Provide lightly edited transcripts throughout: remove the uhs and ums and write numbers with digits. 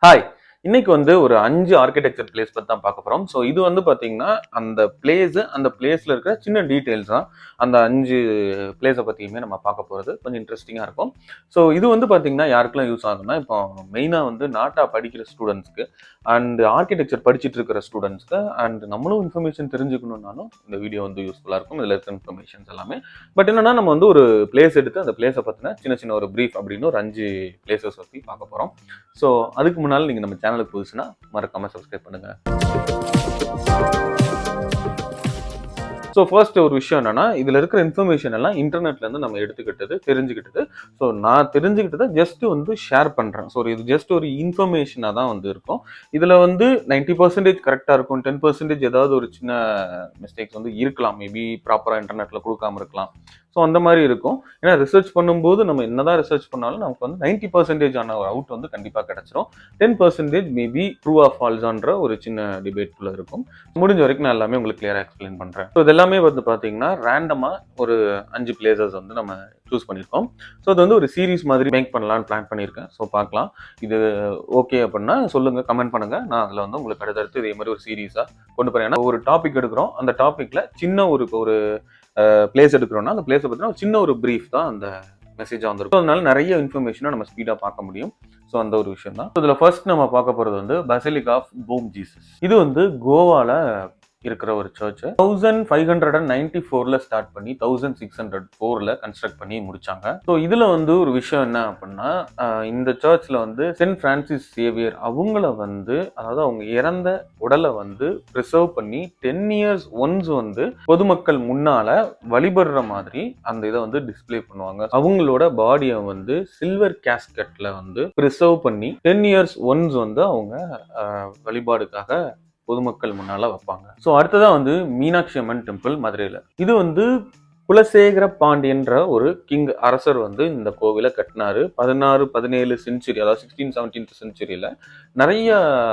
Hi! இன்னைக்கு ஒரு 5 architecture place பத்தி தான் பார்க்க போறோம். இது பார்த்தீங்கன்னா, அந்த பிளேஸ்ல இருக்கிற சின்ன டீட்டெயில்ஸ் தான். அந்த 5 பிளேஸ பத்தியுமே நம்ம பார்க்க போறது. கொஞ்சம் இன்ட்ரஸ்டிங்கா இருக்கும். இது பார்த்தீங்கன்னா, யாருக்கெல்லாம் யூஸ் ஆகும்னா, இப்போ மெயினா நாட்டா படிக்கிற ஸ்டூடண்ட்ஸ்க்கு அண்ட் ஆர்க்கிடெக்சர் படிச்சுட்டு இருக்கிற ஸ்டூடண்ட்ஸ்க்கு அண்ட் நம்மளும் இன்ஃபர்மேஷன் தெரிஞ்சுக்கணும்னாலும் இந்த வீடியோ யூஸ்ஃபுல்லா இருக்கும். இதுல இருக்க இன்ஃபர்மேஷன்ஸ் எல்லாமே. பட் என்னன்னா, நம்ம ஒரு பிளேஸ் எடுத்து அந்த பிளேஸ பத்தின சின்ன சின்ன ஒரு பிரீஃப் அப்படின்னு ஒரு 5 பிளேஸஸ் பத்தி பார்க்க போறோம். அதுக்கு முன்னால நீங்க நம்ம சேனலுக்கு புதுசுனா மறக்காம சப்ஸ்கிரைப் பண்ணுங்க. ஃபர்ஸ்ட் ஒரு விஷயம் என்னன்னா, இதுல இருக்கிற இன்ஃபர்மேஷன் எல்லாம் இன்டர்நெட்ல இருந்து நம்ம எடுத்துக்கிட்டது, தெரிஞ்சுக்கிட்டது. நான் தெரிஞ்சுக்கிட்டத ஜஸ்ட் ஷேர் பண்றேன். இது ஜஸ்ட் ஒரு இன்ஃபர்மேஷனா தான் இருக்கும். இதுல 90% கரெக்டா இருக்கும். 10% ஏதாவது ஒரு சின்ன மிஸ்டேக்ஸ் இருக்கலாம். மேபி ப்ராப்பரா இன்டர்நெட்ல கொடுக்காம இருக்கலாம். அந்த மாதிரி இருக்கும். ஏன்னா ரிசர்ச் பண்ணும்போது நம்ம என்னதான் ரிசர்ச் பண்ணாலும் நமக்கு 90% ஆன ஒரு அவுட் கண்டிப்பா கிடைச்சிரும். 10% மேபி ட்ரூ ஆர் ஃபால்ஸ்ன்ற ஒரு சின்ன டிபேட் குள்ள இருக்கும். முடிஞ்ச வரைக்கும் நான் எல்லாமே உங்களுக்கு கிளியரா எக்ஸ்பிளைன் பண்றேன். இது எல்லாமே பாத்தீங்கன்னா ரேண்டமா ஒரு 5 பிளேசஸ் நம்ம சூஸ் பண்ணிருக்கோம். அது ஒரு சீரீஸ் மாதிரி மேக் பண்ணலாம்னு பிளான் பண்ணியிருக்கேன். பார்க்கலாம். இது ஓகே அப்படின்னா சொல்லுங்க, கமெண்ட் பண்ணுங்க. நான் அதுல உங்களுக்கு அடுத்தடுத்து இதே மாதிரி ஒரு சீரீஸா கொண்டு போறேன். ஏன்னா ஒரு டாபிக் எடுக்கிறோம். அந்த டாபிக்ல சின்ன ஒரு பிளேஸ் எடுக்கிறோம்னா அந்த பிளேஸை பத்தின சின்ன ஒரு பிரீஃப் தான் அந்த மெசேஜா வந்திருக்கும். அதனால நிறைய இன்ஃபர்மேஷனை நம்ம ஸ்பீடா பார்க்க முடியும். அந்த ஒரு விஷயம் தான். இதுல ஃபர்ஸ்ட் நம்ம பார்க்க போறது பசிலிக் ஆஃப் போம் ஜீசஸ். இது கோவால இருக்கிற ஒரு சர்ச் 1594ல ஸ்டார்ட் பண்ணி 1604ல கன்ஸ்ட்ரக்ட் பண்ணி முடிச்சாங்க. இதுல ஒரு விஷயம் என்ன அப்படின்னா, இந்த சர்ச்ல சென்ட் பிரான்சிஸ் சேவியர் அவங்கள அதாவது அவங்க இறந்த உடலை ப்ரிசர்வ் பண்ணி 10 இயர்ஸ் ஒன்ஸ் பொதுமக்கள் முன்னால வழிபடுற மாதிரி அந்த இதை டிஸ்பிளே பண்ணுவாங்க. அவங்களோட பாடியை சில்வர் கேஸ்கெட்ல ப்ரிசர்வ் பண்ணி 10 இயர்ஸ் ஒன்ஸ் அவங்க வழிபாடுக்காக பொதுமக்கள் முன்னால வைப்பாங்க. அடுத்ததா மீனாட்சி அம்மன் டெம்பிள் மதுரையில. இது குலசேகர பாண்டியன்ற ஒரு கிங் அரசர் இந்த கோவிலை கட்டினாரு. 16-17 செஞ்சுரி, அதாவது 16-17 செஞ்சுரியில நிறைய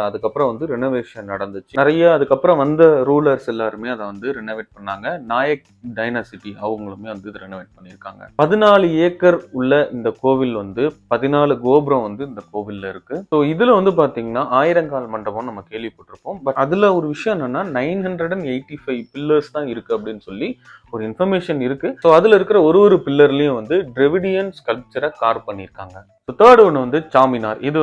அதுக்கப்புறம் ரெனோவேஷன் நடந்துச்சு. நிறைய அதுக்கப்புறம் வந்த ரூலர்ஸ் எல்லாருமே அதை ரெனோவேட் பண்ணாங்க. நாயக் டைனாசிட்டி அவங்களுமே இது ரெனோவேட் பண்ணியிருக்காங்க. 14 ஏக்கர் உள்ள இந்த கோவில் 14 கோபுரம் இந்த கோவில்ல இருக்கு. இதுல பாத்தீங்கன்னா ஆயிரங்கால் மண்டபம் நம்ம கேள்விப்பட்டிருப்போம். பட் அதுல ஒரு விஷயம் என்னன்னா 985 பில்லர்ஸ் தான் இருக்கு அப்படின்னு சொல்லி ஒரு இன்ஃபர்மேஷன் இருக்கு. அதுல இருக்கிற ஒரு பில்லர்லயும் டிரெவிடியன் ஸ்கல்ப்சரை கார்வ் பண்ணியிருக்காங்க. தேர்ட் ஒன்று சாமினார். இது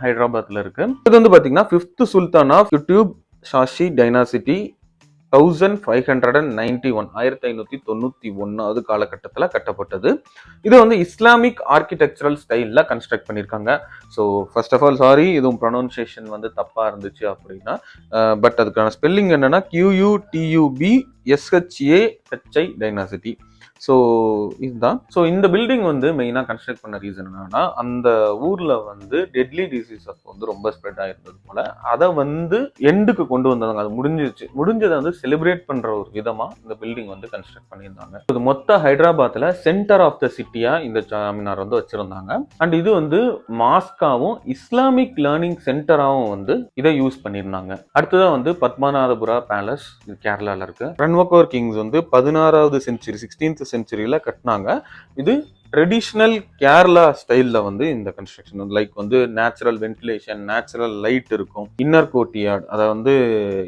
ஹைதராபாத்ல இருக்கு. இது பாத்தீங்கன்னா 5th sultan of Qutb Shahi dynasty 1591 காலகட்டத்தில் கட்டப்பட்டது. இது இஸ்லாமிக் ஆர்கிடெக்சரல் ஸ்டைல்ல கன்ஸ்ட்ரக்ட் பண்ணியிருக்காங்க. ஃபர்ஸ்ட் ஆஃப் ஆல் சாரி, இதுவும் ப்ரொனவுன்சியேஷன் தப்பா இருந்துச்சு அப்படின்னா. பட் அதுக்கான ஸ்பெல்லிங் என்னன்னா QUTUBSHAHI டைனாசிட்டி. இதுதான். இந்த பில்டிங் மெயினா கன்ஸ்ட்ரக்ட் பண்ண ரீசன் என்னன்னா, அந்த ஊர்ல டெட்லி டிசீசஸ் ரொம்ப ஸ்ப்ரெட் ஆயிருந்தது போல அதை எண்டுக்கு கொண்டு வந்தாங்க. அது முடிஞ்சதை செலிப்ரேட் பண்ற ஒரு விதமா இந்த பில்டிங் கன்ஸ்ட்ரக்ட் பண்ணியிருந்தாங்க. இது மொத்த ஹைதராபாத்ல சென்டர் ஆஃப் த சிட்டியா இந்த சாமினார் வச்சிருந்தாங்க. அண்ட் இது மாஸ்காவும் இஸ்லாமிக் லேர்னிங் சென்டராவும் இதை யூஸ் பண்ணியிருந்தாங்க. அடுத்ததான் பத்மநாபபுரா பேலஸ், இது கேரளால இருக்கு. ரன்வகோர் கிங்ஸ் 16th செஞ்சுரி 16th செஞ்சுரியில கட்டினாங்க. இது ட்ரெடிஷனல் கேரளா ஸ்டைல்ல இந்த construction like natural ventilation, natural light இருக்கும். இன்னர் கோர்ட்யார்ட், அதை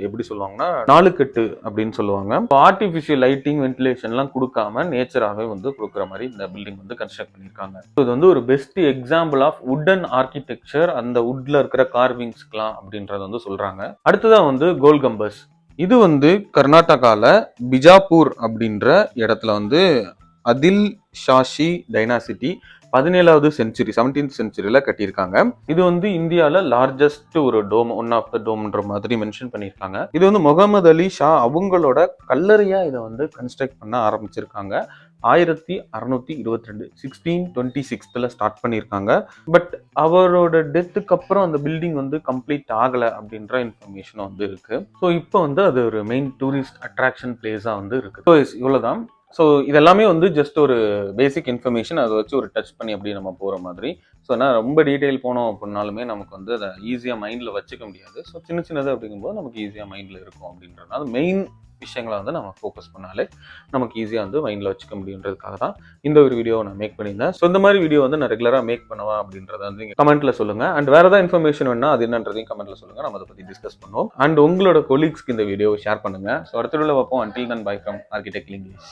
எப்படி சொல்லுவாங்கன்னா நாலுக்கட்டு அப்படின்னு சொல்லுவாங்க. ஆர்டிபிஷியல் லைட்டிங் வென்டிலேஷன் எல்லாம் கொடுக்காம நேச்சராகவே கொடுக்குற மாதிரி இந்த பில்டிங் கன்ஸ்ட்ரக்ட் பண்ணியிருக்காங்க. இது ஒரு பெஸ்ட் எக்ஸாம்பிள் ஆஃப் வுடன் ஆர்கிடெக்சர், அந்த வுட்ல இருக்கிற கார்விங்ஸ்லாம் அப்படின்றத சொல்றாங்க. அடுத்ததான் கோல்கம்பஸ். இது கர்நாடகால பிஜாப்பூர் அப்படின்ற இடத்துல அதில் Shashi dynasty 17th century 17th செஞ்சுரியில கட்டியிருக்காங்க. இது இந்தியால லார்ஜஸ்ட் ஒரு டோம், ஒன் ஆஃப் த டோம்ன்ற மாதிரி மென்ஷன் பண்ணியிருக்காங்க. இது முகமது அலி ஷா அவங்களோட கல்லறையா இதை கன்ஸ்ட்ரக்ட் பண்ண ஆரம்பிச்சிருக்காங்க. 1622 1626ல ஸ்டார்ட் பண்ணியிருக்காங்க. பட் அவரோட டெத்துக்கு அப்புறம் அந்த பில்டிங் கம்ப்ளீட் ஆகல அப்படின்ற இன்ஃபர்மேஷன் இருக்கு. இப்போ அது ஒரு மெயின் டூரிஸ்ட் அட்ராக்ஷன் பிளேஸா இருக்கு. இவ்வளவுதான். இதெல்லாமே ஜஸ்ட் ஒரு பேசிக் இன்ஃபர்மேஷன், அதை வச்சு ஒரு டச் பண்ணி அப்படி நம்ம போற மாதிரி. ரொம்ப டீடைல் போனோம் அப்படின்னாலுமே நமக்கு அதை ஈஸியா மைண்ட்ல வச்சுக்க முடியாது. சின்ன சின்னது அப்படிங்கும்போது நமக்கு ஈஸியா மைண்ட்ல இருக்கும் அப்படின்றதுனால மெயின் விஷயங்களை வந்து நம்ம ஃபோக்கஸ் பண்ணாலே நமக்கு ஈஸியாக வந்து மைண்டில் வச்சுக்க முடியுன்றதுக்காக தான் இந்த ஒரு வீடியோ நான் மேக் பண்ணியிருந்தேன். ஸோ இந்த மாதிரி வீடியோ வந்து நான் ரெகுலராக மேக் பண்ணுவா அப்படின்றத வந்து நீங்கள் கமெண்ட்டில் சொல்லுங்கள். அண்ட் வேறு ஏதாவது இன்ஃபர்மேஷன் வேணும்னா அது என்னன்றதையும் கமெண்ட்டில் சொல்லுங்கள். நம்ம அதை பற்றி டிஸ்கஸ் பண்ணுவோம். அண்ட் உங்களோட கொலீக்ஸ்க்கு இந்த வீடியோ ஷேர் பண்ணுங்கள். ஸோ அடுத்த வீடியோவில் பார்ப்போம். Until then, bye from Architect English.